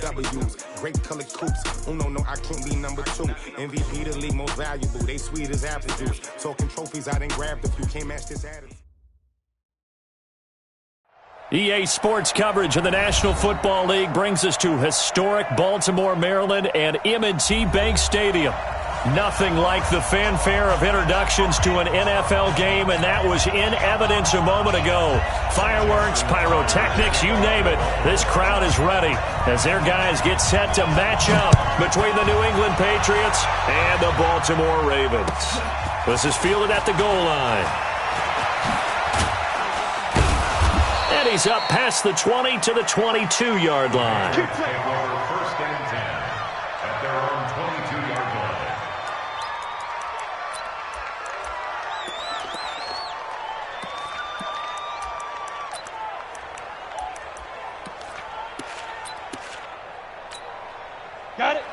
W's, grape colored coops. Uno, no, I can't be number 2. MVP the league most valuable. They sweet as apple juice. Talking trophies, I didn't grab the few. Can't match this attitude. EA Sports coverage of the National Football League brings us to historic Baltimore, Maryland, and M&T Bank Stadium. Nothing like the fanfare of introductions to an NFL game, and that was in evidence a moment ago. Fireworks, pyrotechnics, you name it. This crowd is ready as their guys get set to match up between the New England Patriots and the Baltimore Ravens. This is fielded at the goal line. And he's up past the 20 to the 22-yard line. First and 10 at their own 22-yard line. Got it.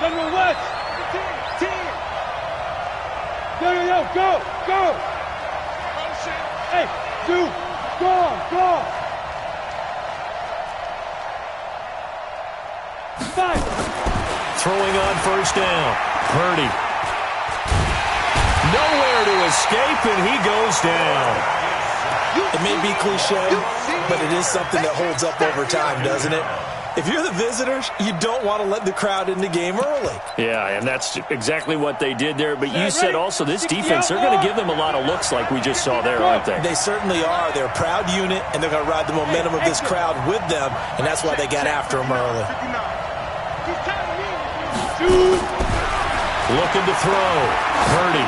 General West. 10. Yo, go. Hey, dude, go. 5. Throwing on first down. Purdy. Nowhere to escape, and he goes down. It may be cliche, but it is something that holds up over time, doesn't it? If you're the visitors, you don't want to let the crowd in the game early. Yeah, and that's exactly what they did there. But you said also this defense, they're going to give them a lot of looks like we just saw there, aren't they? They certainly are. They're a proud unit, and they're going to ride the momentum of this crowd with them, and that's why they got after them early. Looking to throw. Purdy.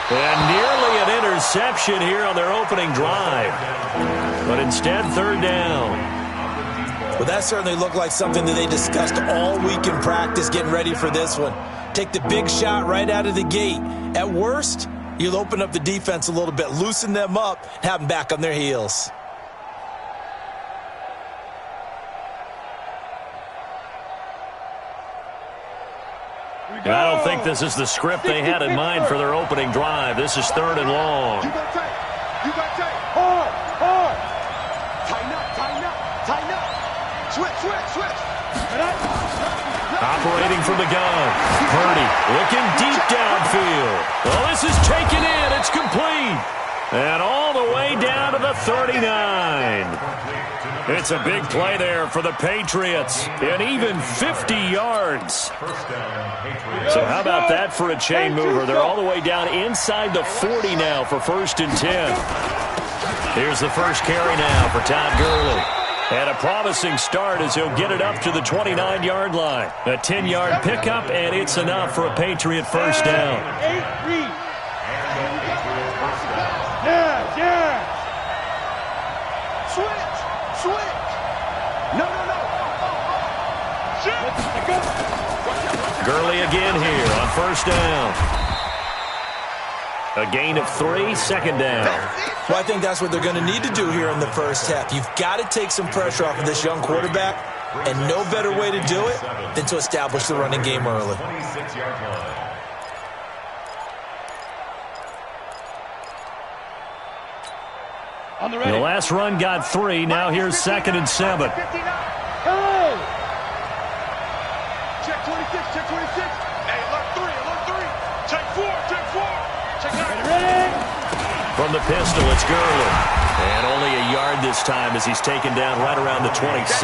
And nearly an interception here on their opening drive. But instead, third down. Well, that certainly looked like something that they discussed all week in practice getting ready for this one. Take the big shot right out of the gate. At worst, you'll open up the defense a little bit, loosen them up, and have them back on their heels. And I don't think this is the script they had in mind for their opening drive. This is third and long. You got tight. Hard. Tighten up. Switch. Operating from the gun. Purdy looking deep downfield. Well, this is taken in. It's complete. And all the way down to the 39. It's a big play there for the Patriots. And even 50 yards. So how about that for a chain mover? They're all the way down inside the 40 now for first and 10. Here's the first carry now for Todd Gurley. And a promising start as he'll get it up to the 29-yard line. A 10-yard pickup, and it's enough for a Patriot first down. Yeah. Switch. No. Gurley again here on first down. A gain of 3, second down. Well, I think that's what they're going to need to do here in the first half. You've got to take some pressure off of this young quarterback, and no better way to do it than to establish the running game early. The last run got 3. Now here's second and 7. Check 26. Hey, alert 3. Check 4. Check 9. From the pistol, it's Gurley. And only a yard this time as he's taken down right around the 26.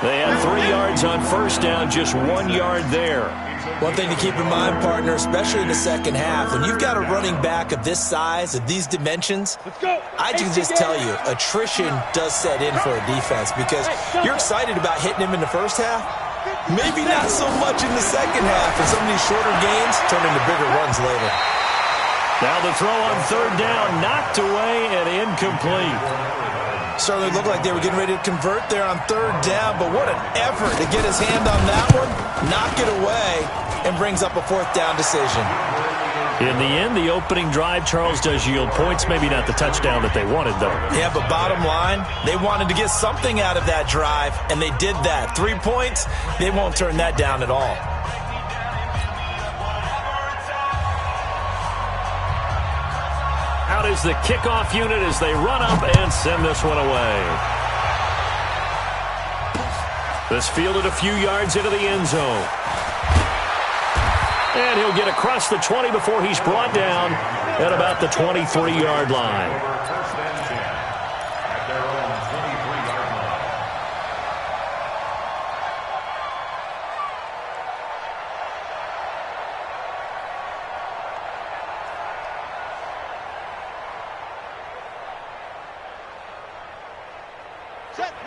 They had 3 yards on first down, just 1 yard there. One thing to keep in mind, partner, especially in the second half, when you've got a running back of this size, of these dimensions, I can just tell you, attrition does set in for a defense because you're excited about hitting him in the first half. Maybe not so much in the second half, and some of these shorter gains turn into bigger runs later. Now the throw on third down, knocked away and incomplete. Certainly looked like they were getting ready to convert there on third down, but what an effort to get his hand on that one, knock it away, and brings up a fourth down decision. In the end, the opening drive, Charles, does yield points. Maybe not the touchdown that they wanted, though. Yeah, but bottom line, they wanted to get something out of that drive, and they did that. 3 points, they won't turn that down at all. out is the kickoff unit as they run up and send this one away. This fielded a few yards into the end zone. And he'll get across the 20 before he's brought down at about the 23-yard line.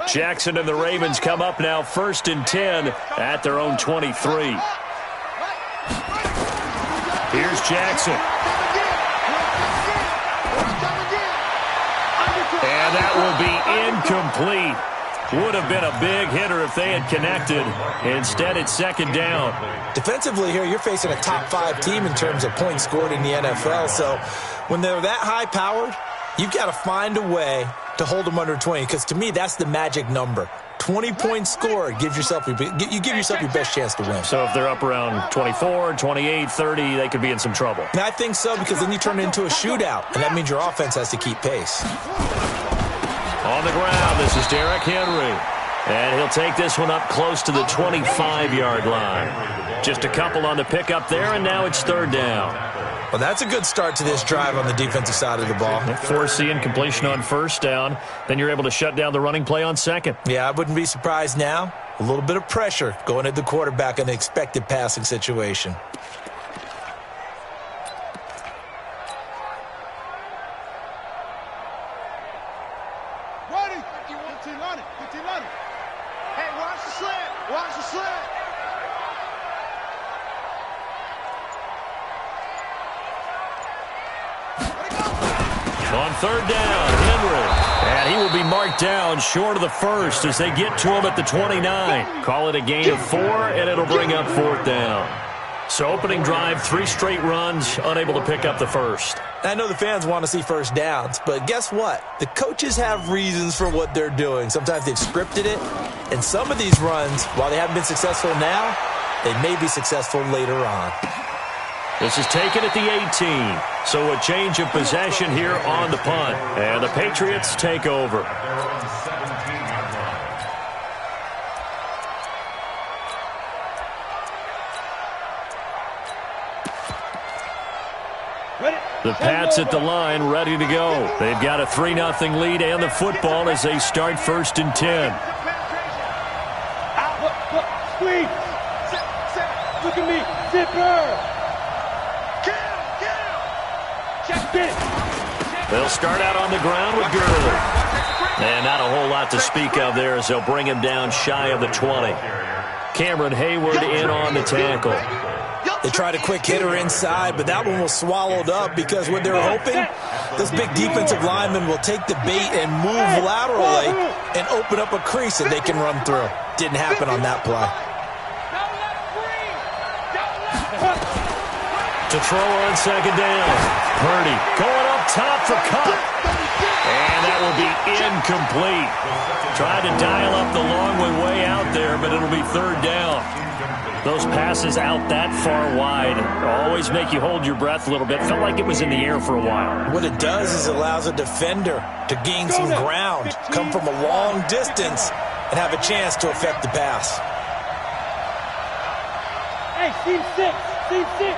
Jackson and the Ravens come up now 1st and 10 at their own 23. Here's Jackson. And that will be incomplete. Would have been a big hitter if they had connected. Instead, it's 2nd down. Defensively here, you're facing a top 5 team in terms of points scored in the NFL. So when they're that high-powered, you've got to find a way to hold them under 20, because to me, that's the magic number. 20 points scored, you give yourself your best chance to win. So if they're up around 24, 28, 30, they could be in some trouble. And I think so, because then you turn it into a shootout, and that means your offense has to keep pace. On the ground, this is Derrick Henry. And he'll take this one up close to the 25-yard line. Just a couple on the pickup there, and now it's 3rd down. Well, that's a good start to this drive on the defensive side of the ball. Forcing completion on 1st down. Then you're able to shut down the running play on 2nd. Yeah, I wouldn't be surprised now. A little bit of pressure going at the quarterback in the expected passing situation. Ready? 15 on it. 15 on it. Hey, watch the slant. Watch the slant. On 3rd down, Henry. And he will be marked down short of the 1st as they get to him at the 29. Call it a gain of 4, and it'll bring up 4th down. So opening drive, 3 straight runs, unable to pick up the 1st. I know the fans want to see 1st downs, but guess what? The coaches have reasons for what they're doing. Sometimes they've scripted it, and some of these runs, while they haven't been successful now, they may be successful later on. This is taken at the 18. So a change of possession here on the punt. And the Patriots take over. The Pats at the line, ready to go. They've got a 3-0 lead and the football as they start 1st and 10. Squeeze. Look at me. Zipper. They'll start out on the ground with Gurley. And not a whole lot to speak of there as they'll bring him down shy of the 20. Cameron Hayward in on the tackle. They tried a quick hitter inside, but that one was swallowed up because what they're hoping, this big defensive lineman will take the bait and move laterally and open up a crease that they can run through. Didn't happen on that play. To throw on 2nd down. Purdy going up top for Cup. And that will be incomplete. Tried to dial up the long way out there, but it'll be 3rd down. Those passes out that far wide always make you hold your breath a little bit. Felt like it was in the air for a while. What it does is it allows a defender to gain some ground, come from a long distance, and have a chance to affect the pass. Hey, team 6. Team 6.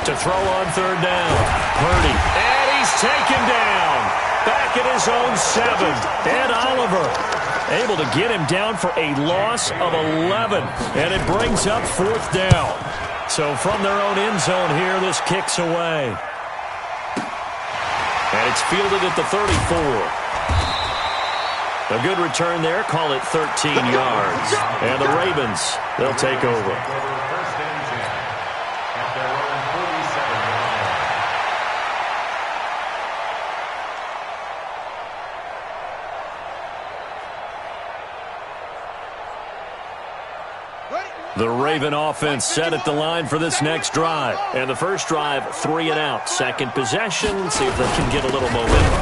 To throw on 3rd down. Purdy. And he's taken down. Back at his own 7. And Oliver able to get him down for a loss of 11. And it brings up 4th down. So from their own end zone here, this kicks away. And it's fielded at the 34. A good return there. Call it 13 yards. And the Ravens, they'll take over. The Raven offense set at the line for this next drive. And the first drive, 3 and out. Second possession, see if they can get a little momentum.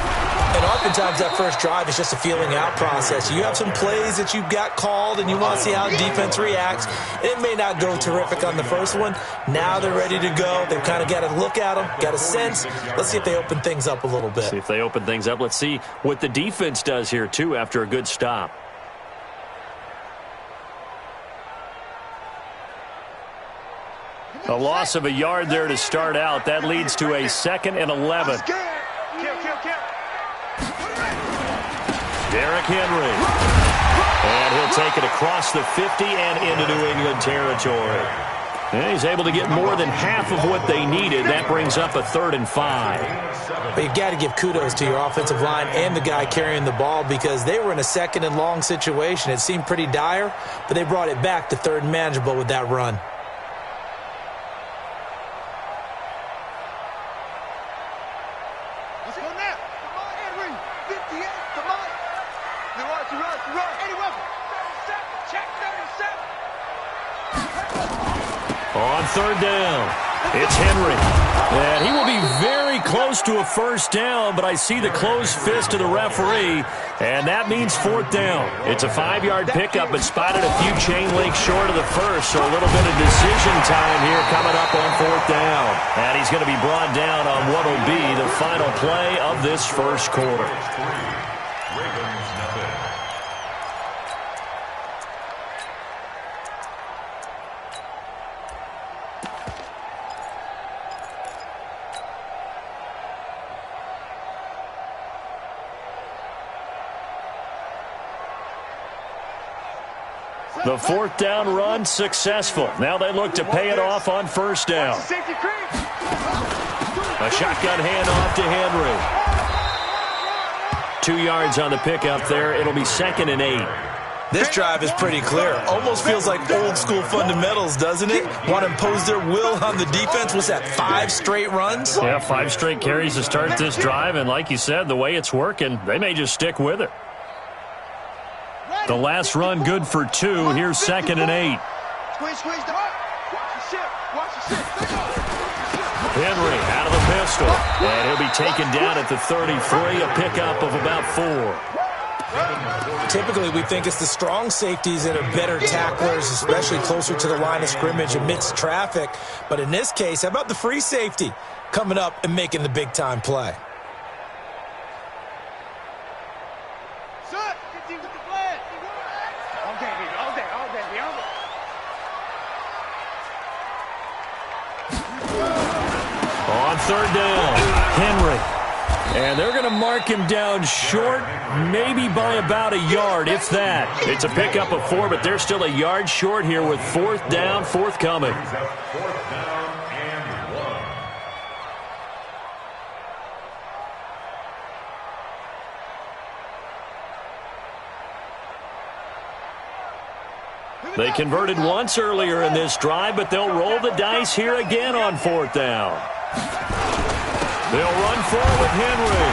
And oftentimes that first drive is just a feeling out process. You have some plays that you've got called and you want to see how the defense reacts. It may not go terrific on the first one. Now they're ready to go. They've kind of got to look at them, got a sense. Let's see if they open things up a little bit. See if they open things up. Let's see what the defense does here, too, after a good stop. A loss of a yard there to start out. That leads to a 2nd and 11. Derrick Henry. And he'll take it across the 50 and into New England territory. And he's able to get more than half of what they needed. That brings up a 3rd and 5. But you've got to give kudos to your offensive line and the guy carrying the ball because they were in a 2nd and long situation. It seemed pretty dire, but they brought it back to 3rd and manageable with that run. On 3rd down, it's Henry. And he will be very close to a 1st down, but I see the closed fist of the referee, and that means 4th down. It's a 5-yard pickup, but spotted a few chain links short of the first, so a little bit of decision time here coming up on 4th down. And he's going to be brought down on what will be the final play of this first quarter. The 4th down run successful. Now they look to pay it off on 1st down. A shotgun handoff to Henry. 2 yards on the pickup there. It'll be 2nd and 8. This drive is pretty clear. Almost feels like old school fundamentals, doesn't it? Want to impose their will on the defense. What's that, 5 straight runs? Yeah, 5 straight carries to start this drive. And like you said, the way it's working, they may just stick with it. The last run good for 2. Here's 2nd and 8. Henry out of the pistol. And he'll be taken down at the 33, a pickup of about 4. Typically, we think it's the strong safeties that are better tacklers, especially closer to the line of scrimmage amidst traffic. But in this case, how about the free safety coming up and making the big-time play? On 3rd down, Henry. And they're going to mark him down short, maybe by about a yard, if that. It's a pickup of 4, but they're still a yard short here with 4th down forthcoming. 4th down and 1. They converted once earlier in this drive, but they'll roll the dice here again on 4th down. They'll run forward with Henry.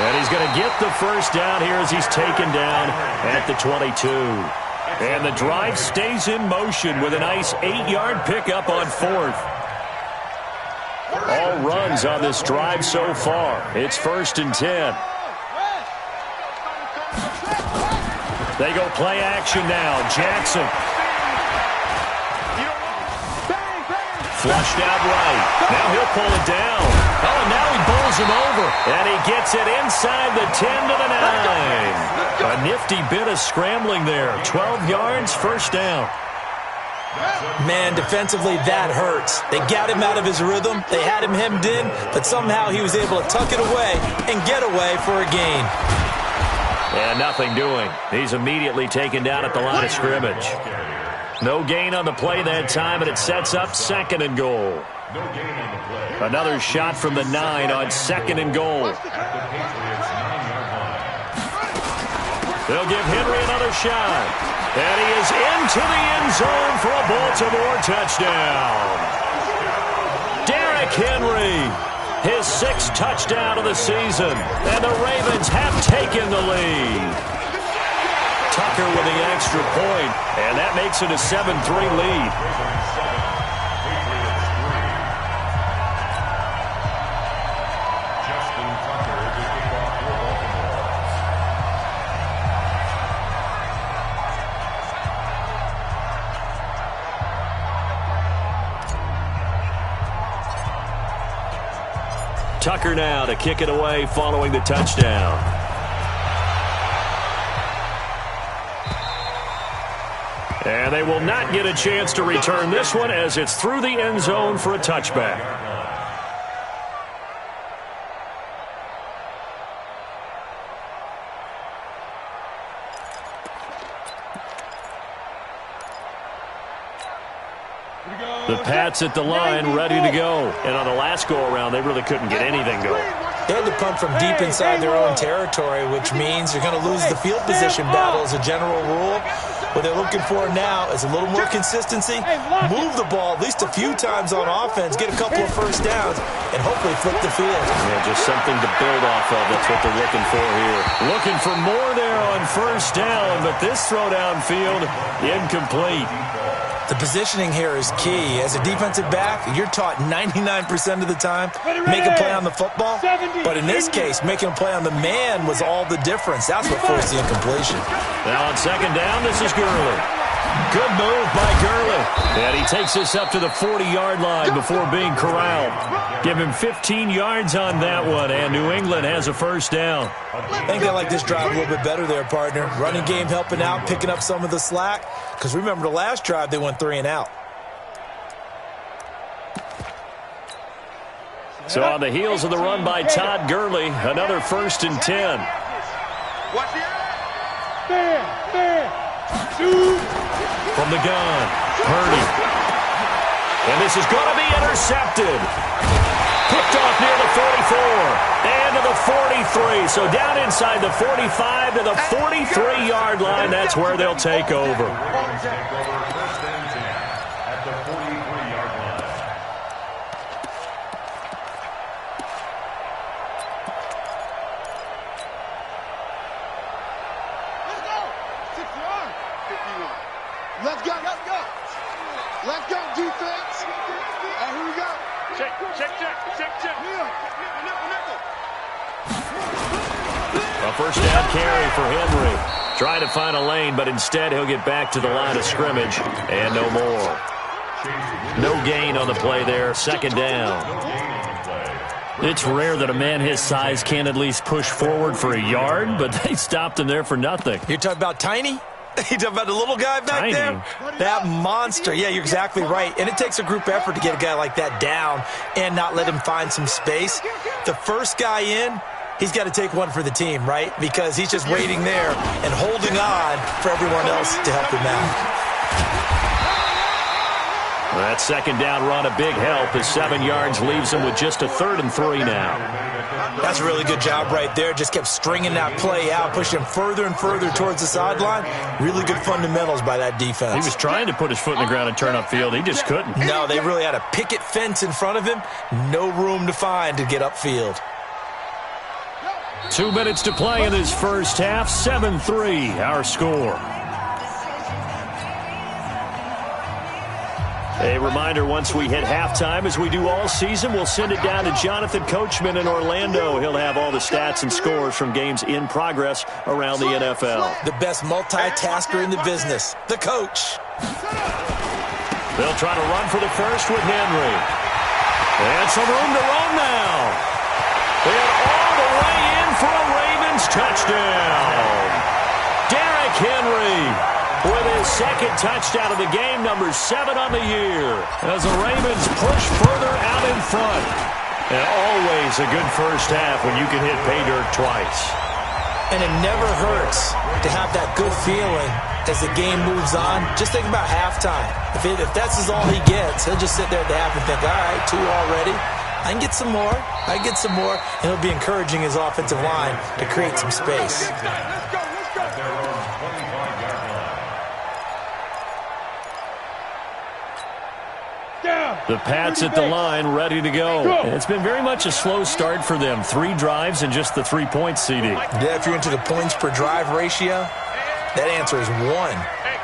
And he's going to get the 1st down here as he's taken down at the 22. And the drive stays in motion with a nice 8-yard pickup on 4th. All runs on this drive so far. It's 1st and 10. They go play action now. Jackson. Flushed out right. Now he'll pull it down. Oh, and now he bowls him over. And he gets it inside the 10 to the 9. A nifty bit of scrambling there. 12 yards, 1st down. Man, defensively, that hurts. They got him out of his rhythm. They had him hemmed in, but somehow he was able to tuck it away and get away for a gain. And nothing doing. He's immediately taken down at the line of scrimmage. No gain on the play that time, and it sets up 2nd and goal. Another shot from the 9 on 2nd and goal. They'll give Henry another shot. And he is into the end zone for a Baltimore touchdown. Derrick Henry, his 6th touchdown of the season. And the Ravens have taken the lead. Tucker with the extra point, and that makes it a 7-3 lead. Justin Tucker Tucker now to kick it away following the touchdown. And they will not get a chance to return this one as it's through the end zone for a touchback. The Pats at the line, ready to go. And on the last go-around, they really couldn't get anything going. They had to punt from deep inside their own territory, which means you're going to lose the field position battle as a general rule. What they're looking for now is a little more consistency, move the ball at least a few times on offense, get a couple of first downs, and hopefully flip the field. Yeah, just something to build off of. That's what they're looking for here. Looking for more there on first down, but this throw downfield, incomplete. The positioning here is key. As a defensive back, you're taught 99% of the time, make a play on the football. But in this case, making a play on the man was all the difference. That's what forced the incompletion. Now on second down, this is Gurley. Good move by Gurley. And he takes us up to the 40-yard line before being corralled. Give him 15 yards on that one, and New England has a first down. I think they like this drive a little bit better there, partner. Running game helping out, picking up some of the slack. Because remember, the last drive, they went 3 and out. So on the heels of the run by Todd Gurley, another 1st and 10. Watch the From the gun, Purdy. And this is going to be intercepted. Picked off near the 44 and to the 43. So down inside the 45 to the 43-yard line. That's where they'll take over. First and 10 at the 43-yard line. Let's go. 61. 51. Let's go. Let's go. Let's go, defense. And here we go. Check. A first down carry for Henry. Trying to find a lane, but instead he'll get back to the line of scrimmage. And no more. No gain on the play there. Second down. It's rare that a man his size can at least push forward for a yard, but they stopped him there for nothing. You're talking about Tiny? You talking about the little guy back Tiny. there? That monster. Yeah, you're exactly right. And it takes a group effort to get a guy like that down and not let him find some space. The first guy in, he's got to take one for the team, right? Because he's just waiting there and holding on for everyone else to help him out. That second down run, a big help as 7 yards leaves him with just a 3rd and 3 now. That's a really good job right there. Just kept stringing that play out, pushing him further and further towards the sideline. Really good fundamentals by that defense. He was trying to put his foot in the ground and turn upfield. He just couldn't. No, they really had a picket fence in front of him. No room to find to get upfield. 2 minutes to play in this first half. 7-3, our score. A reminder, once we hit halftime, as we do all season, we'll send it down to Jonathan Coachman in Orlando. He'll have all the stats and scores from games in progress around the NFL. The best multitasker in the business, the coach. They'll try to run for the first with Henry. And some room to run now. And all the way in for a Ravens touchdown. Derrick Henry with his second touchdown of the game, number 7 on the year, as the Ravens push further out in front. And always a good first half when you can hit pay dirt twice. And it never hurts to have that good feeling as the game moves on. Just think about halftime. If that's all he gets, he'll just sit there at the half and think, all right, 2 already. I can get some more. I can get some more. And he'll be encouraging his offensive line to create some space. The Pats at the line, ready to go. And it's been very much a slow start for them. 3 drives and just the 3-point CD. Yeah, if you're into the points per drive ratio, that answer is 1.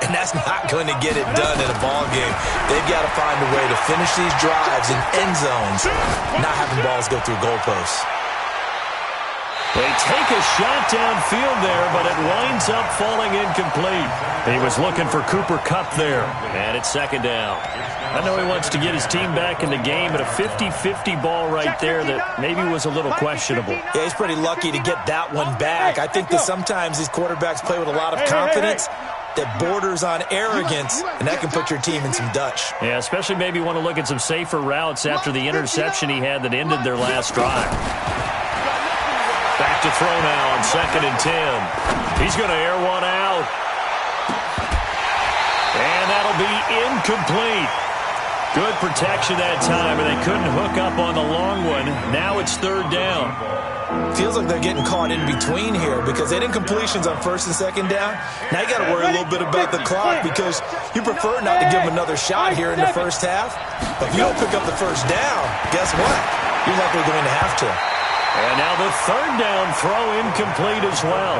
And that's not going to get it done in a ball game. They've got to find a way to finish these drives in end zones, not having balls go through goalposts. They take a shot downfield there, but it winds up falling incomplete. He was looking for Cooper Kupp there, and it's second down. I know he wants to get his team back in the game, but a 50-50 ball right there that maybe was a little questionable. Yeah, he's pretty lucky to get that one back. I think that sometimes these quarterbacks play with a lot of confidence that borders on arrogance, and that can put your team in some Dutch. Yeah, especially maybe want to look at some safer routes after the interception he had that ended their last drive. Back to throw now on 2nd and 10. He's going to air one out. And that'll be incomplete. Good protection that time, and they couldn't hook up on the long one. Now it's 3rd down. Feels like they're getting caught in between here because they did incompletions on 1st and 2nd down. Now you got to worry a little bit about the clock because you prefer not to give them another shot here in the first half. But if you don't pick up the 1st down, guess what? You're likely going to have to. And now the 3rd down throw incomplete as well.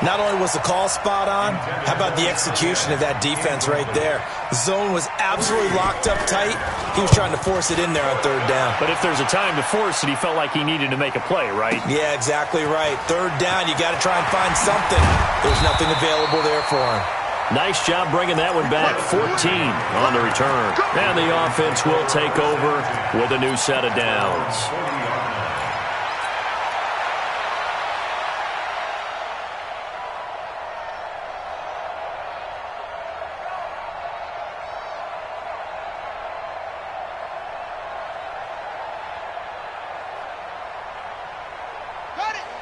Not only was the call spot on, how about the execution of that defense right there? The zone was absolutely locked up tight. He was trying to force it in there on 3rd down. But if there's a time to force it, he felt like he needed to make a play, right? Yeah, exactly right. 3rd down, you got to try and find something. There's nothing available there for him. Nice job bringing that one back. 14 on the return. And the offense will take over with a new set of downs.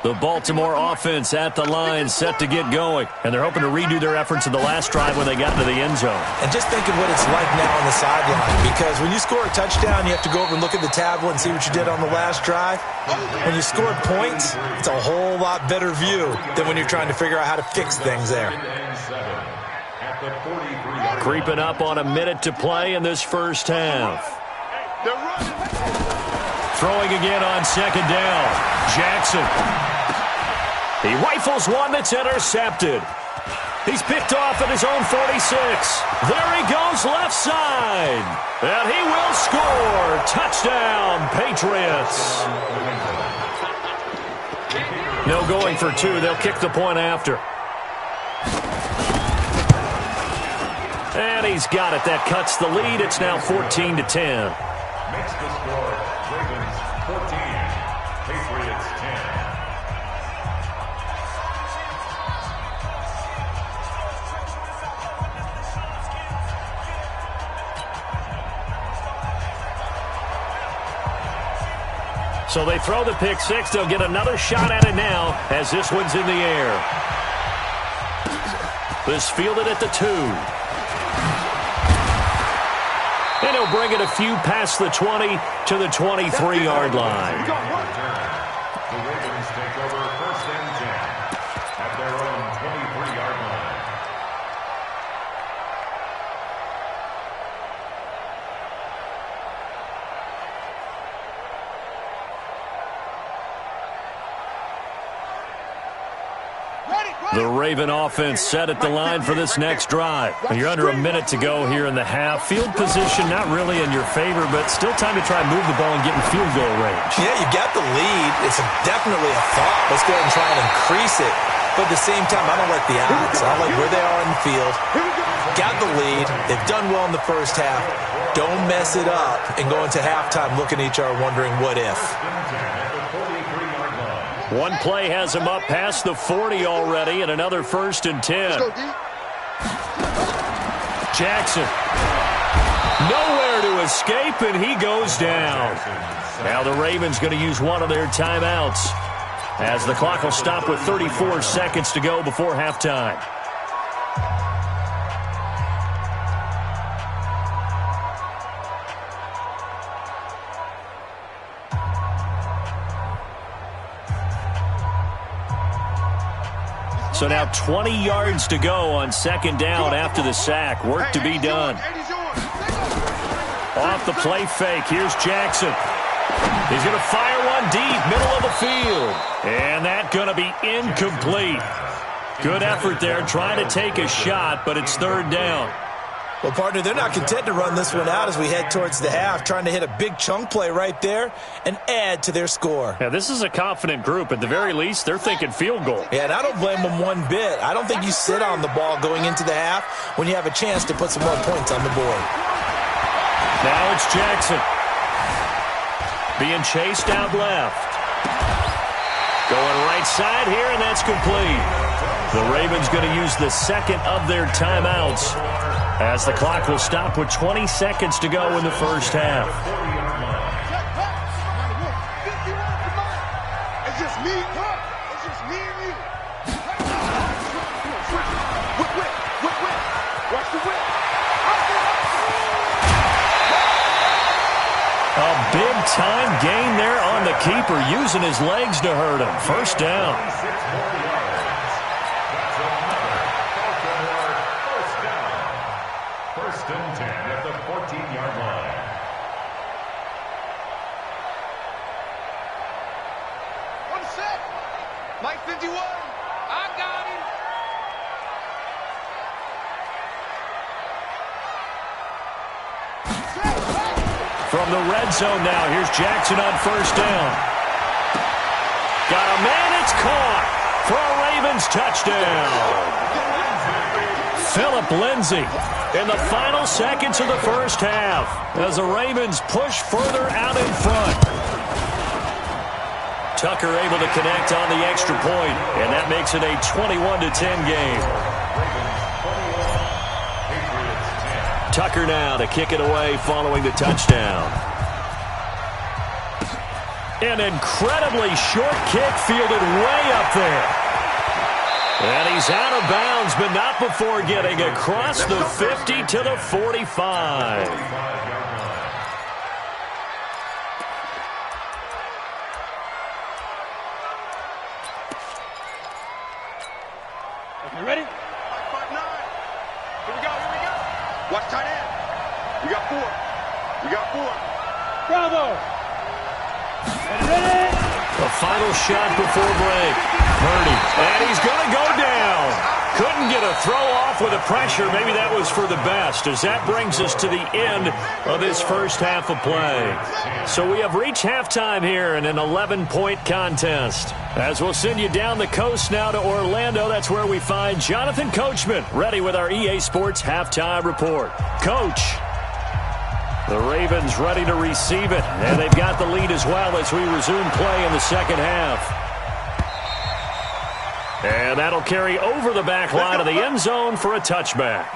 The Baltimore offense at the line, set to get going. And they're hoping to redo their efforts in the last drive when they got into the end zone. And just think of what it's like now on the sideline. Because when you score a touchdown, you have to go over and look at the tablet and see what you did on the last drive. When you scored points, it's a whole lot better view than when you're trying to figure out how to fix things there. Creeping up on a minute to play in this first half. Throwing again on 2nd down. Jackson. He rifles one that's intercepted. He's picked off at his own 46. There he goes left side. And he will score. Touchdown, Patriots. No going for 2. They'll kick the point after. And he's got it. That cuts the lead. It's now 14-10. Makes the score Ravens 14, Patriots 10. So they throw the pick 6. They'll get another shot at it now as this one's in the air. This fielded at the 2. And he'll bring it a few past the 20 to the 23-yard line. The Ravens take over 1st and 10 at their own 23-yard line. The Raven offense set at the line for this next drive. You're under a minute to go here in the half. Field position not really in your favor, but still time to try and move the ball and get in field goal range. Yeah, you got the lead. It's definitely a thought. Let's go ahead and try and increase it. But at the same time, I don't like the odds. I like where they are in the field. Got the lead. They've done well in the first half. Don't mess it up and go into halftime looking at each other wondering what if. One play has him up past the 40 already, and another 1st and 10. Jackson. Nowhere to escape, and he goes down. Now the Ravens going to use one of their timeouts as the clock will stop with 34 seconds to go before halftime. So now 20 yards to go on 2nd down after the sack. Work to be done. Off the play fake. Here's Jackson. He's going to fire one deep, middle of the field. And that's going to be incomplete. Good effort there, trying to take a shot, but it's 3rd down. Well, partner, they're not content to run this one out as we head towards the half, trying to hit a big chunk play right there and add to their score. Yeah, this is a confident group. At the very least, they're thinking field goal. Yeah, and I don't blame them one bit. I don't think you sit on the ball going into the half when you have a chance to put some more points on the board. Now it's Jackson. Being chased out left. Going right side here, and that's complete. The Ravens going to use the second of their timeouts as the clock will stop with 20 seconds to go in the first half. It's just me. It's just me and you. Whip. Watch the whip. A big-time gain there on the keeper, using his legs to hurt him. First down. First and 10 at the 14-yard line. One sec. Mike 51. I got him. From the red zone now, here's Jackson on first down. Got a man, it's caught for a Ravens touchdown. Phillip Lindsay in the final seconds of the first half as the Ravens push further out in front. Tucker able to connect on the extra point, and that makes it a 21-10 game. Tucker now to kick it away following the touchdown. An incredibly short kick fielded way up there. And he's out of bounds, but not before getting across the 50 to the 45. You ready? 5-9. Here we go. Watch tight end. We got four. Bravo. The final shot before break. Purdy, and he's going to go down. Couldn't get a throw off with the pressure. Maybe that was for the best, as that brings us to the end of this first half of play. So we have reached halftime here in an 11-point contest. As we'll send you down the coast now to Orlando, that's where we find Jonathan Coachman, ready with our EA Sports halftime report. Coach. The Ravens ready to receive it, and they've got the lead as well as we resume play in the second half. And that'll carry over the back line of the end zone for a touchback.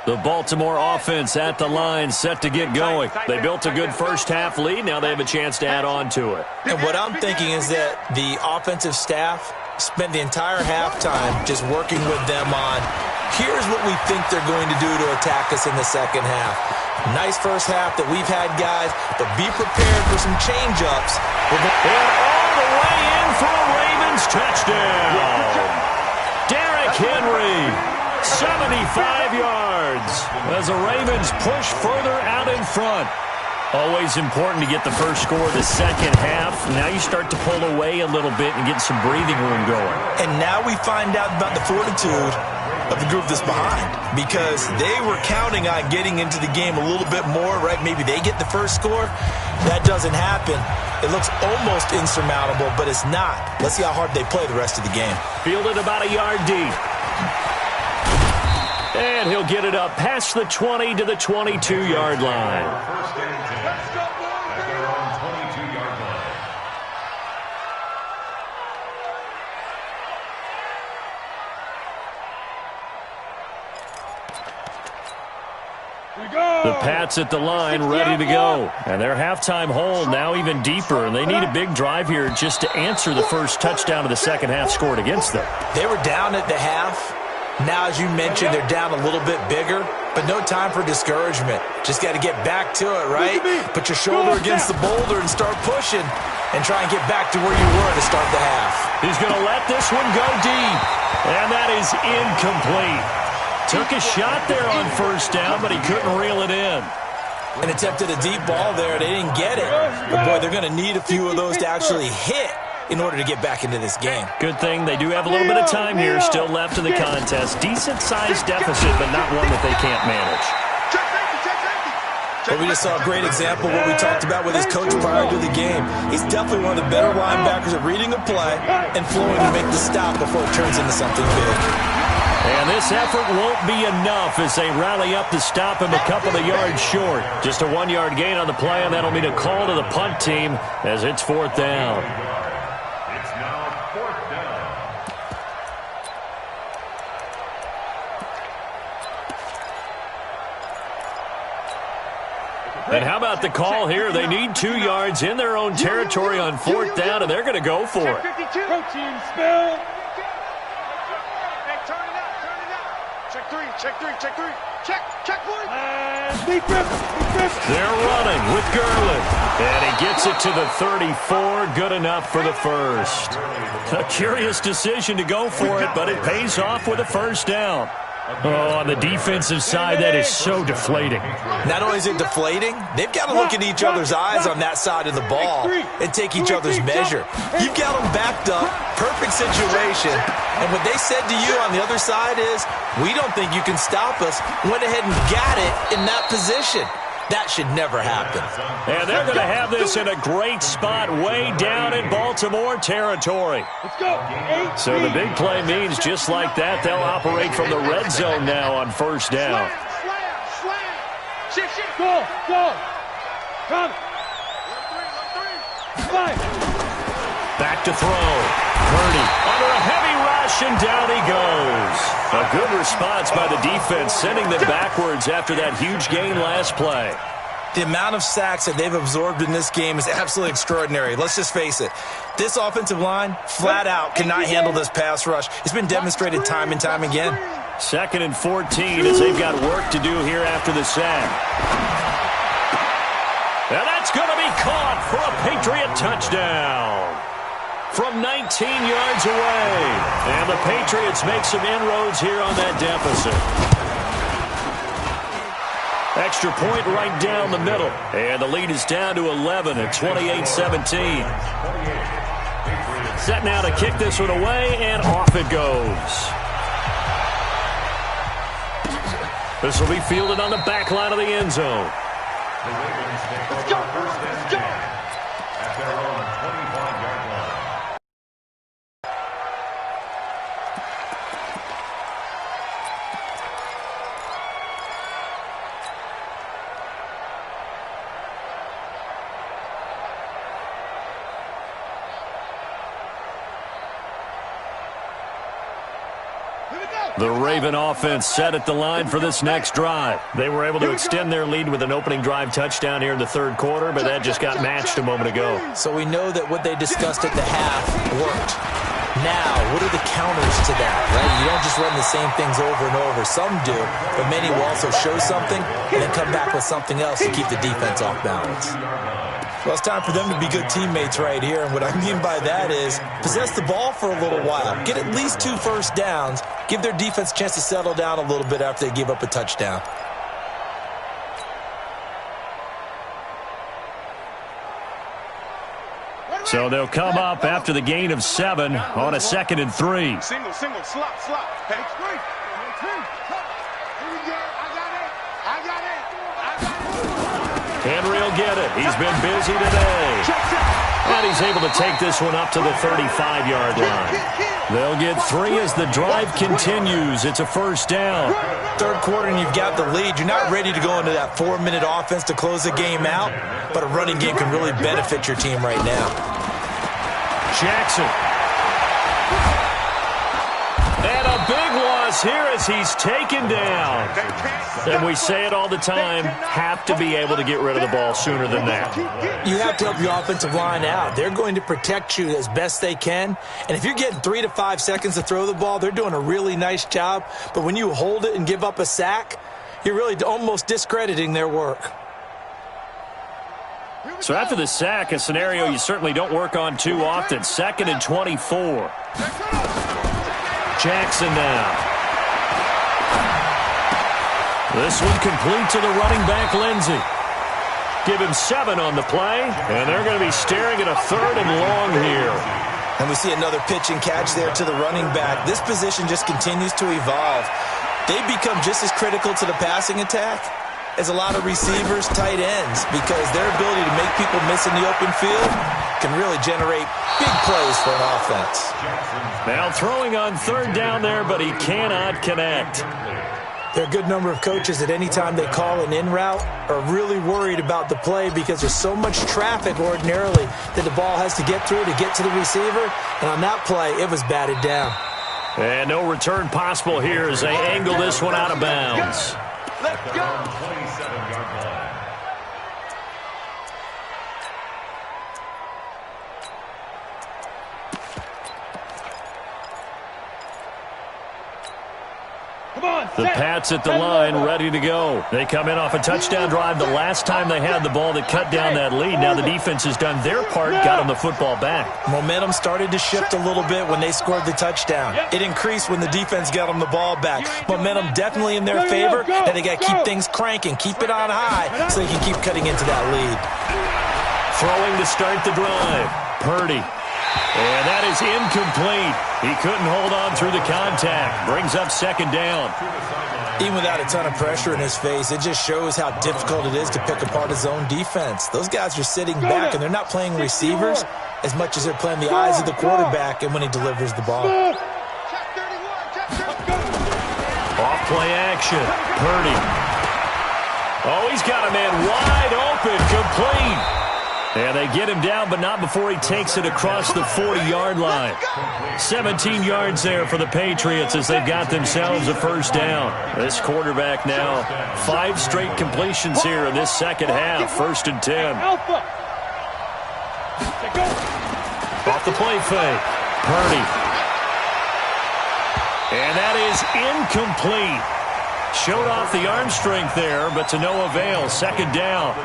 The Baltimore offense at the line, set to get going. They built a good first-half lead. Now they have a chance to add on to it. And what I'm thinking is that the offensive staff spent the entire halftime just working with them on, here's what we think they're going to do to attack us in the second half. Nice first half that we've had, guys, but be prepared for some change-ups. And all the way in for a Ravens touchdown. Derrick Henry. 75 yards as the Ravens push further out in front. Always important to get the first score of the second half. Now you start to pull away a little bit and get some breathing room going. And now we find out about the fortitude of the group that's behind, because they were counting on getting into the game a little bit more, right? Maybe they get the first score. That doesn't happen. It looks almost insurmountable, but it's not. Let's see how hard they play the rest of the game. Fielded about a yard deep. And he'll get it up past the 20 to the 22-yard line. First and 10 at their own 22-yard line. The Pats at the line, ready to go. And their halftime hole now even deeper, and they need a big drive here just to answer the first touchdown of the second half scored against them. They were down at the half. Now, as you mentioned, they're down a little bit bigger, but no time for discouragement. Just got to get back to it, right? Put your shoulder against the boulder and start pushing and try and get back to where you were to start the half. He's going to let this one go deep, and that is incomplete. Took a shot there on first down, but he couldn't reel it in. And attempted a deep ball there. They didn't get it. But, boy, they're going to need a few of those to actually hit in order to get back into this game. Good thing they do have a little bit of time here still left in the contest. Decent-sized deficit, but not one that they can't manage. But we just saw a great example of what we talked about with his coach prior to the game. He's definitely one of the better linebackers at reading a play and flowing to make the stop before it turns into something big. And this effort won't be enough as they rally up to stop him a couple of yards short. Just a 1-yard gain on the play, and that'll mean a call to the punt team as it's 4th down. It's now 4th down. And how about the call here? They need 2 yards in their own territory on 4th down, and they're going to go for it. Protein spill. Hey, turn it up. Check three. Check one. They're running with Gerlin. And he gets it to the 34. Good enough for the first. A curious decision to go for it, but it pays off with a first down. Oh, on the defensive side, that is so deflating. Not only is it deflating, they've got to look in each other's eyes on that side of the ball and take each other's measure. You've got them backed up, perfect situation, and what they said to you on the other side is, we don't think you can stop us. Went ahead and got it in that position. That should never happen. And they're going to have this in a great spot way down in Baltimore territory. Let's go. So the big play means just like that, they'll operate from the red zone now on first down. Slam. Go. Come. Back to throw. Purdy under a heavy rush, and down he goes. A good response by the defense, sending them backwards after that huge gain last play. The amount of sacks that they've absorbed in this game is absolutely extraordinary. Let's just face it. This offensive line, flat out, cannot handle this pass rush. It's been demonstrated time and time again. 2nd and 14 as they've got work to do here after the sack. And that's going to be caught for a Patriot touchdown from 19 yards away. And the Patriots make some inroads here on that deficit. Extra point right down the middle. And the lead is down to 11 at 28-17. Set now to kick this one away, and off it goes. This will be fielded on the back line of the end zone. The Ravens take over first and 10 at their own 25-yard line. The Raven offense set at the line for this next drive. They were able to extend their lead with an opening drive touchdown here in the 3rd quarter, but that just got matched a moment ago. So we know that what they discussed at the half worked. Now, what are the counters to that, right? You don't just run the same things over and over. Some do, but many will also show something and then come back with something else to keep the defense off balance. Well, it's time for them to be good teammates right here, and what I mean by that is possess the ball for a little while, get at least 2 first downs, give their defense a chance to settle down a little bit after they give up a touchdown. So they'll come up after the gain of 7 on a 2nd and 3. Single, slop. Hey, here we go. I got it. Henry will get it. He's been busy today. And he's able to take this one up to the 35-yard line. They'll get 3 as the drive continues. It's a first down. 3rd quarter and you've got the lead. You're not ready to go into that 4-minute offense to close the game out, but a running game can really benefit your team right now. Jackson. And a big loss here as he's taken down. And we say it all the time, have to be able to get rid of the ball sooner than that. You have to help your offensive line out. They're going to protect you as best they can. And if you're getting 3 to 5 seconds to throw the ball, they're doing a really nice job. But when you hold it and give up a sack, you're really almost discrediting their work. So after the sack, a scenario you certainly don't work on too often. 2nd and 24. Jackson now. This one complete to the running back, Lindsey. Give him 7 on the play, and they're going to be staring at a 3rd and long here. And we see another pitch and catch there to the running back. This position just continues to evolve. They become just as critical to the passing attack as a lot of receivers, tight ends, because their ability to make people miss in the open field can really generate big plays for an offense. Now throwing on 3rd down there, but he cannot connect. There are a good number of coaches at any time they call an in route are really worried about the play because there's so much traffic ordinarily that the ball has to get through to get to the receiver. And on that play, it was batted down. And no return possible here as they angle this one out of bounds. Let's go. 27-yard line. The Pats at the line, ready to go. They come in off a touchdown drive the last time they had the ball that cut down that lead. Now the defense has done their part, got them the football back. Momentum started to shift a little bit when they scored the touchdown. It increased when the defense got them the ball back. Momentum definitely in their favor, and they got to keep things cranking, keep it on high so they can keep cutting into that lead. Throwing to start the drive. Purdy. And that is incomplete. He couldn't hold on through the contact. Brings up 2nd down. Even without a ton of pressure in his face, it just shows how difficult it is to pick apart his own defense. Those guys are sitting back, and they're not playing receivers as much as they're playing the eyes of the quarterback and when he delivers the ball. Off play action. Purdy. Oh, he's got a man wide open. Complete. And they get him down, but not before he takes it across the 40-yard line. 17 yards there for the Patriots as they've got themselves a 1st down. This quarterback now 5 straight completions here in this second half. 1st and 10. Off the play fake. Purdy. And that is incomplete. Showed off the arm strength there, but to no avail. 2nd down.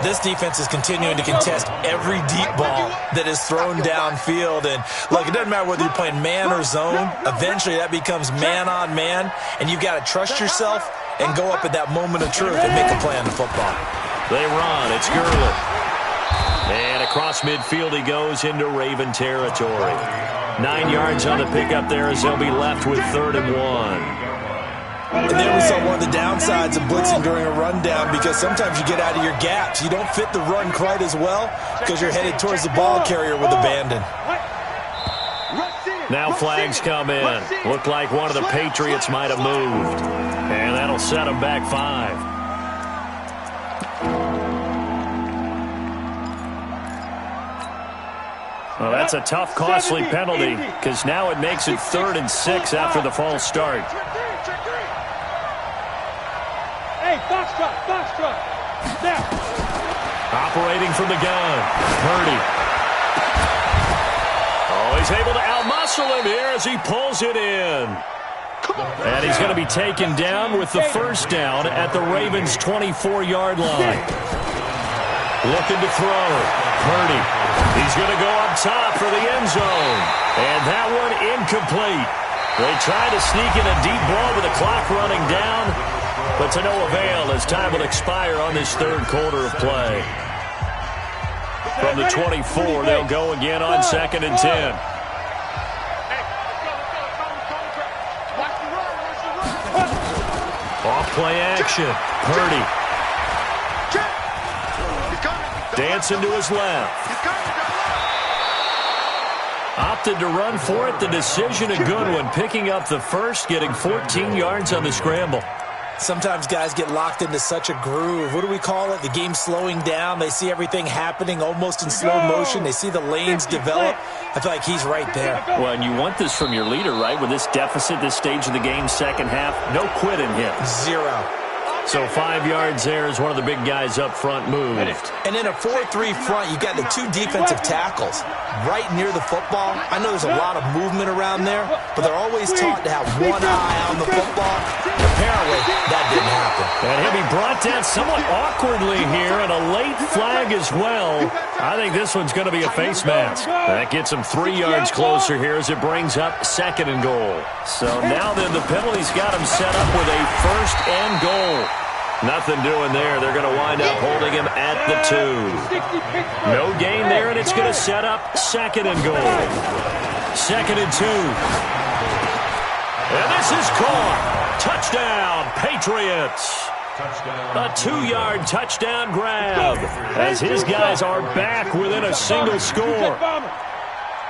This defense is continuing to contest every deep ball that is thrown downfield. And, look, it doesn't matter whether you're playing man or zone. Eventually, that becomes man-on-man, and you've got to trust yourself and go up at that moment of truth and make a play on the football. They run. It's Gurley. And across midfield he goes into Raven territory. 9 yards on the pickup there as they'll be left with 3rd and 1. And then we saw one of the downsides of blitzing during a rundown because sometimes you get out of your gaps. You don't fit the run quite as well because you're headed towards the ball carrier with abandon. Now flags come in. Looked like one of the Patriots might have moved. And that'll set them back 5. Well, that's a tough, costly penalty because now it makes it 3rd and 6 after the false start. Box truck. Now. Operating from the gun. Purdy. Oh, he's able to outmuscle him here as he pulls it in. And he's going to be taken down with the 1st down at the Ravens' 24-yard line. Looking to throw. Purdy. He's going to go up top for the end zone. And that one incomplete. They tried to sneak in a deep ball with the clock running down, but to no avail as time will expire on this 3rd quarter of play. From the 24, they'll go again on 2nd and 10. Off play action. Purdy. Dancing to his left. Opted to run for it. The decision a good one. Picking up the 1st, getting 14 yards on the scramble. Sometimes guys get locked into such a groove. What do we call it? The game slowing down. They see everything happening almost in slow motion. They see the lanes develop. I feel like he's right there. Well, and you want this from your leader, right? With this deficit, this stage of the game, second half, no quitting him. 0. So 5 yards there as one of the big guys up front moved. And in a 4-3 front, you've got the 2 defensive tackles right near the football. I know there's a lot of movement around there, but they're always taught to have one eye on the football. apparently that didn't happen. And he'll be brought down somewhat awkwardly here, and a late flag as well. I think this one's going to be a face mask. That gets him 3 yards closer here as it brings up 2nd and goal. So now then the penalty's got him set up with a 1st and goal. Nothing doing there. They're going to wind up holding him at the 2. No gain there, and it's going to set up 2nd and goal. 2nd and 2. And this is caught. Touchdown, Patriots. A 2-yard touchdown grab as his guys are back within a single score.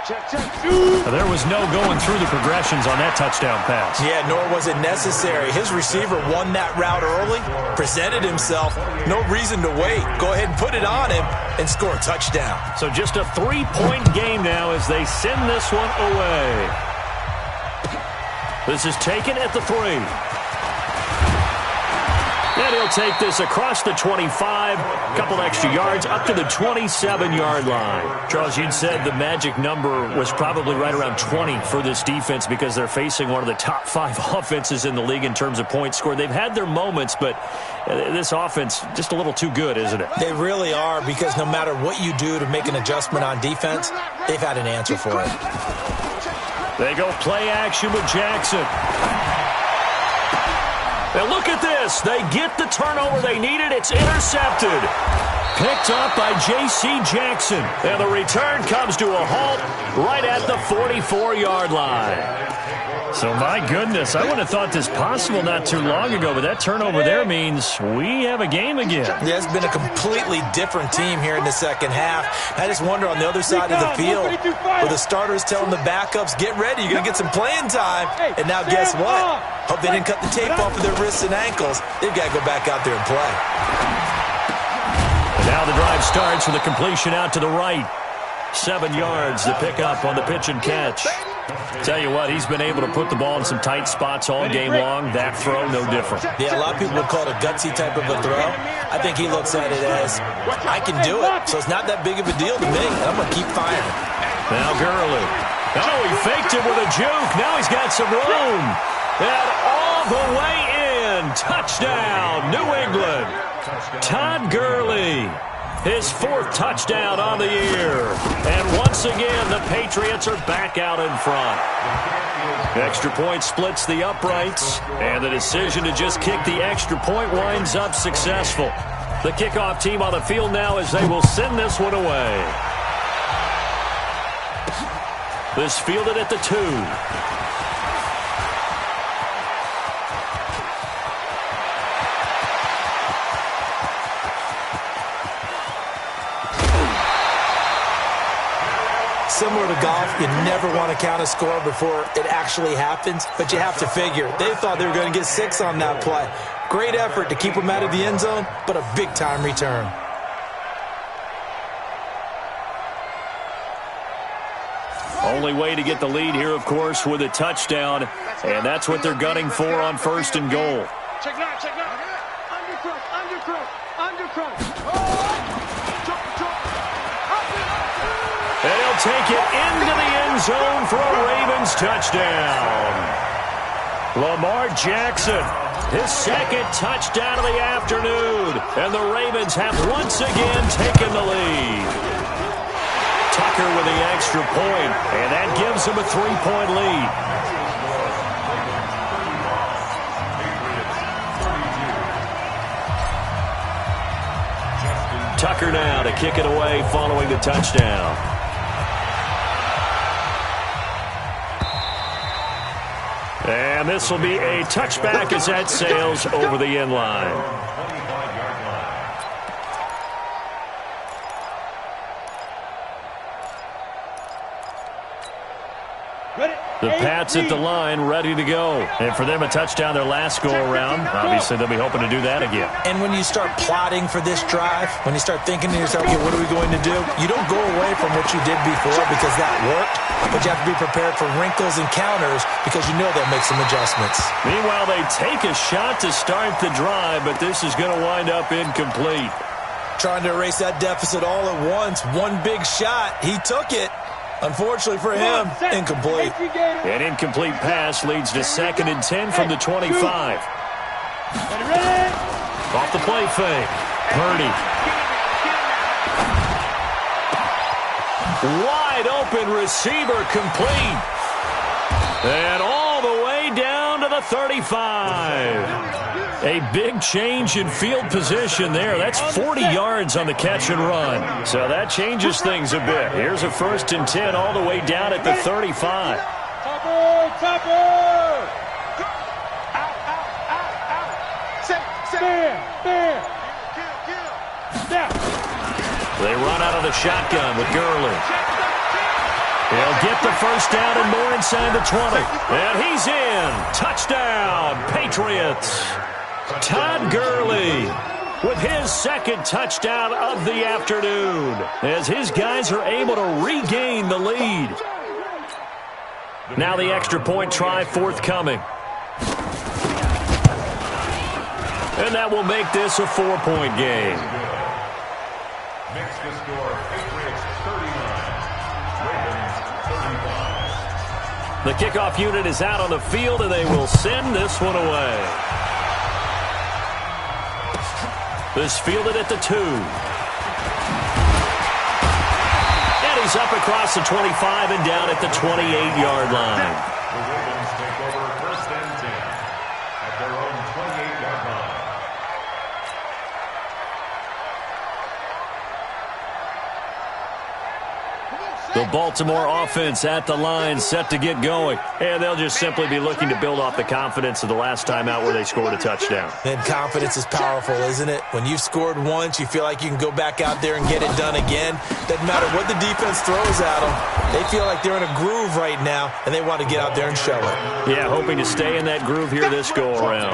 There was no going through the progressions on that touchdown pass. Yeah, nor was it necessary. His receiver won that route early, presented himself. No reason to wait. Go ahead and put it on him and score a touchdown. So just a 3-point game now as they send this one away. This is taken at the 3. And he'll take this across the 25, a couple extra yards, up to the 27-yard line. Charles, you'd said the magic number was probably right around 20 for this defense because they're facing one of the top 5 offenses in the league in terms of points scored. They've had their moments, but this offense just a little too good, isn't it? They really are, because no matter what you do to make an adjustment on defense, they've had an answer for it. They go play action with Jackson. And look at this. They get the turnover they needed. It's intercepted. Picked up by J.C. Jackson. And the return comes to a halt right at the 44-yard line. So, my goodness, I wouldn't have thought this possible not too long ago, but that turnover there means we have a game again. Yeah, it's been a completely different team here in the second half. I just wonder on the other side of the field where the starters telling the backups, get ready, you're going to get some playing time. And now guess what? Hope they didn't cut the tape off of their wrists and ankles. They've got to go back out there and play. And now the drive starts with a completion out to the right. 7 yards to pick up on the pitch and catch. Tell you what, he's been able to put the ball in some tight spots all game long. That throw, no different. Yeah, a lot of people would call it a gutsy type of a throw. I think he looks at it as, I can do it, so it's not that big of a deal to me. I'm going to keep firing. Now Gurley. Oh, he faked it with a juke. Now he's got some room. And all the way in. Touchdown, New England. Todd Gurley. His 4th touchdown on the year. And once again, the Patriots are back out in front. Extra point splits the uprights, and the decision to just kick the extra point winds up successful. The kickoff team on the field now as they will send this one away. This fielded at the 2. Similar to golf, you never want to count a score before it actually happens, but you have to figure. They thought they were going to get 6 on that play. Great effort to keep them out of the end zone, but a big-time return. Only way to get the lead here, of course, with a touchdown, and that's what they're gunning for on 1st and goal. Check it out. Undercross. And he'll take it into the end zone for a Ravens touchdown. Lamar Jackson, his 2nd touchdown of the afternoon. And the Ravens have once again taken the lead. Tucker with the extra point, and that gives him a 3-point lead. Tucker now to kick it away following the touchdown. And this will be a touchback as that sails over the end line. The Pats at the line, ready to go. And for them, a touchdown their last go-around. Obviously, they'll be hoping to do that again. And when you start plotting for this drive, when you start thinking to yourself, okay, what are we going to do? You don't go away from what you did before because that worked, but you have to be prepared for wrinkles and counters because you know they'll make some adjustments. Meanwhile, they take a shot to start the drive, but this is going to wind up incomplete. Trying to erase that deficit all at once. One big shot. He took it. Unfortunately for him, incomplete. An incomplete pass leads to 2nd and 10 from the 25. Off the play fake. Purdy. Wide open receiver complete. And all the way down to the 35. A big change in field position there. That's 40 yards on the catch and run. So that changes things a bit. Here's a 1st and 10 all the way down at the 35. They run out of the shotgun with Gurley. He'll get the 1st down and more inside the 20. And he's in. Touchdown, Patriots. Todd Gurley with his 2nd touchdown of the afternoon as his guys are able to regain the lead. Now the extra point try forthcoming. And that will make this a 4-point game. Makes the score Patriots 39, Ravens 35. The kickoff unit is out on the field, and they will send this one away. This fielded at the 2. And he's up across the 25 and down at the 28-yard line. The Ravens take over 1st and 10 at their own 28-yard line. The Baltimore offense at the line, set to get going. And they'll just simply be looking to build off the confidence of the last time out where they scored a touchdown. And confidence is powerful, isn't it? When you've scored once, you feel like you can go back out there and get it done again. Doesn't matter what the defense throws at them. They feel like they're in a groove right now, and they want to get out there and show it. Yeah, hoping to stay in that groove here this go-around.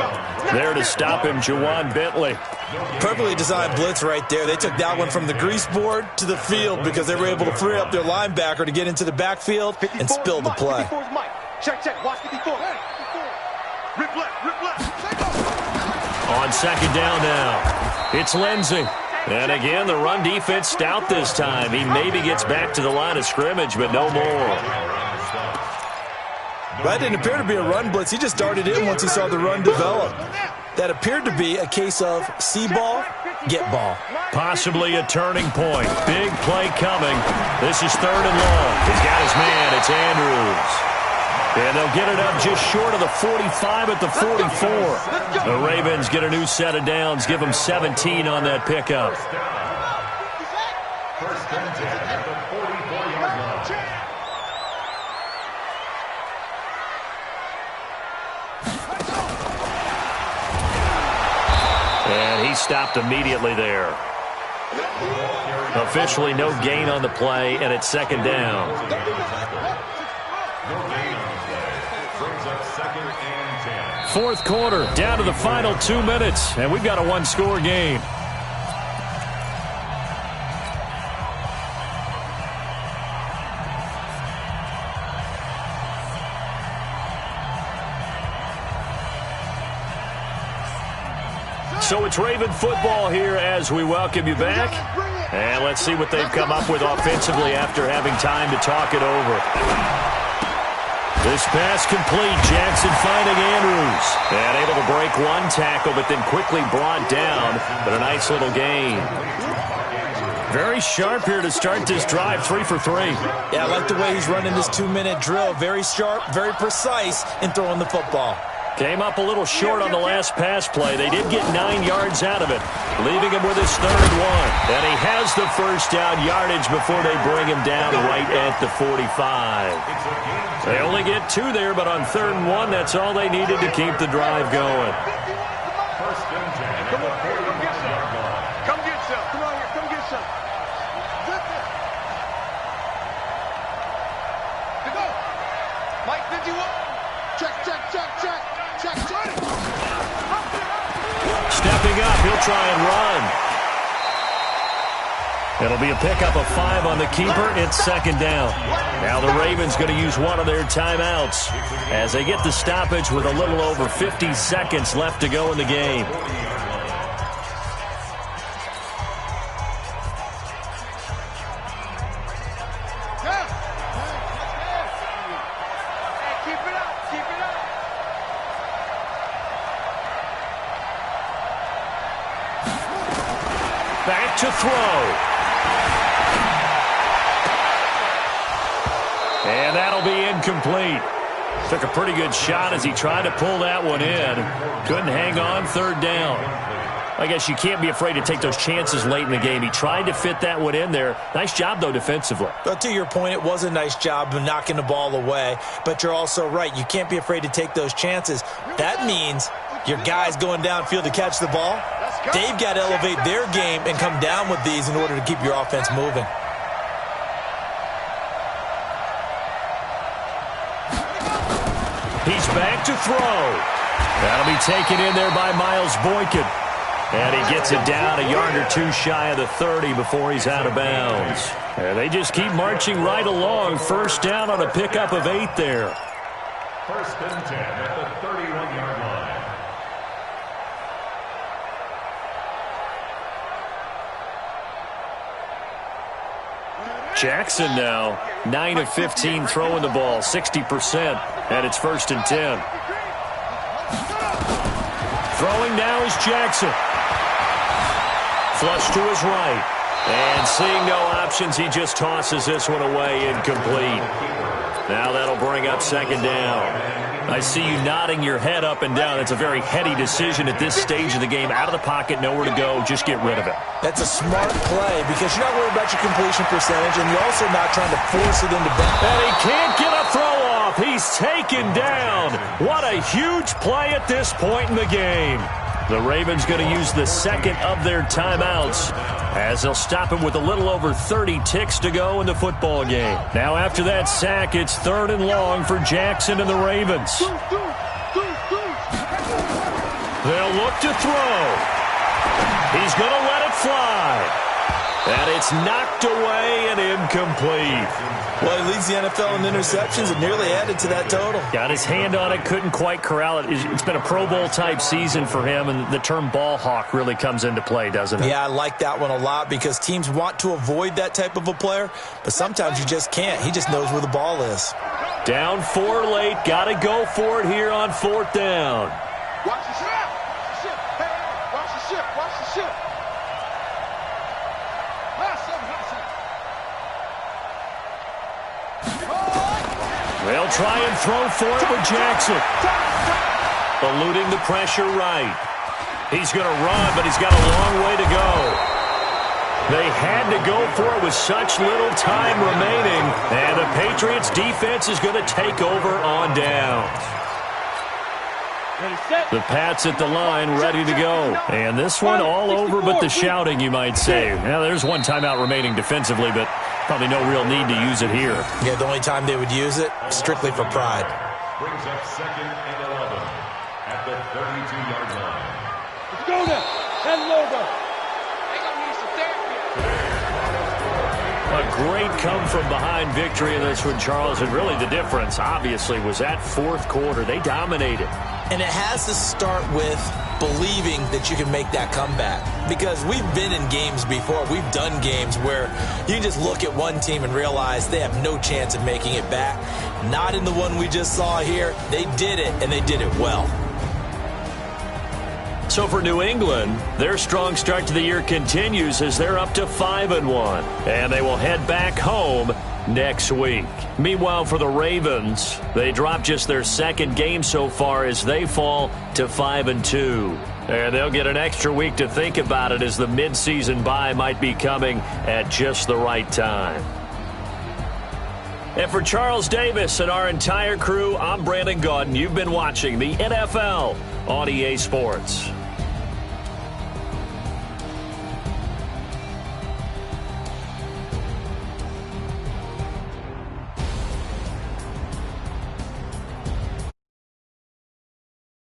There to stop him, Juwan Bentley. Perfectly designed blitz right there. They took that one from the grease board to the field because they were able to free up their linebacker to get into the backfield and spill the play. Check, watch 54. Rip left. On 2nd down now, it's Lindsey. And again, the run defense stout this time. He maybe gets back to the line of scrimmage, but no more. That didn't appear to be a run blitz. He just darted in once he saw the run develop. That appeared to be a case of see ball, get ball. Possibly a turning point. Big play coming. This is 3rd and long. He's got his man. It's Andrews. And they'll get it up just short of the 45 at the 44. The Ravens get a new set of downs. Give them 17 on that pickup. 1st and 10 at the 44-yard line. And he stopped immediately there. Officially no gain on the play, and it's 2nd down. No gain on the play. Brings up 2nd and 10. 4th quarter, down to the final 2 minutes, and we've got a 1-score game. So it's Raven football here as we welcome you back. And let's see what they've come up with offensively after having time to talk it over. This pass complete. Jackson finding Andrews. And able to break one tackle, but then quickly brought down. But a nice little gain. Very sharp here to start this drive. 3 for 3. Yeah, I like the way he's running this 2-minute drill. Very sharp, very precise in throwing the football. Came up a little short on the last pass play. They did get 9 yards out of it, leaving him with his 3rd and 1. And he has the 1st down yardage before they bring him down right at the 45. They only get 2 there, but on 3rd and 1, that's all they needed to keep the drive going. 1st and 10 at the 41-yard line. Come get some. Come on here. Come get some. To go. Mike 51. Check. Stepping up, he'll try and run. It'll be a pickup of 5 on the keeper. It's 2nd down. Now the Ravens going to use one of their timeouts as they get the stoppage with a little over 50 seconds left to go in the game. to throw. And that'll be incomplete. Took a pretty good shot as he tried to pull that one in. Couldn't hang on, third down. I guess you can't be afraid to take those chances late in the game. He tried to fit that one in there. Nice job, though, defensively. But to your point, it was a nice job of knocking the ball away. But you're also right. You can't be afraid to take those chances. That means your guys going downfield to catch the ball, they've got to elevate their game and come down with these in order to keep your offense moving. He's back to throw. That'll be taken in there by Miles Boykin. And he gets it down a yard or two shy of the 30 before he's out of bounds. And they just keep marching right along. First down on a pickup of 8 there. First and 10 at the 31-yard line. Jackson now 9 of 15 throwing the ball, 60%. And it's first and 10. Throwing now is Jackson. Flush to his right. And seeing no options, he just tosses this one away, incomplete. Now that'll bring up second down. I see you nodding your head up and down. It's a very heady decision at this stage of the game. Out of the pocket, nowhere to go. Just get rid of it. That's a smart play because you're not worried about your completion percentage, and you're also not trying to force it into bounds. And he can't get a throw off. He's taken down. What a huge play at this point in the game. The Ravens going to use the second of their timeouts as they'll stop him with a little over 30 ticks to go in the football game. Now after that sack, it's third and long for Jackson and the Ravens. They'll look to throw. He's going to let it fly. And it's knocked away and incomplete. Well, he leads the NFL in interceptions and nearly added to that total. Got his hand on it, couldn't quite corral it. It's been a Pro Bowl-type season for him, and the term ball hawk really comes into play, doesn't it? Yeah, I like that one a lot because teams want to avoid that type of a player, but sometimes you just can't. He just knows where the ball is. Down 4 late, got to go for it here on fourth down. Watch the ship. Hey, watch the ship. Watch the ship. They'll try and throw for it with Jackson. Eluding the pressure right. He's going to run, but he's got a long way to go. They had to go for it with such little time remaining, and the Patriots defense is going to take over on downs. The Pats at the line, ready to go. And this one all over but the shouting, you might say. Now, there's one timeout remaining defensively, but probably no real need to use it here. Yeah, the only time they would use it, strictly for pride. Brings up second and 11 at the 32-yard line. Let's go now. Hello, go. They're going to need some therapy. A great come-from-behind victory in this one, Charles. And really the difference, obviously, was that fourth quarter. They dominated. And it has to start with believing that you can make that comeback. Because we've been in games before. We've done games where you can just look at one team and realize they have no chance of making it back. Not in the one we just saw here. They did it, and they did it well. So for New England, their strong start to the year continues as they're up to 5-1. And they will head back home next week. Meanwhile, for the Ravens, they dropped just their second game so far as they fall to 5-2. And they'll get an extra week to think about it as the midseason bye might be coming at just the right time. And for Charles Davis and our entire crew, I'm Brandon Gaudin. You've been watching the NFL on EA Sports.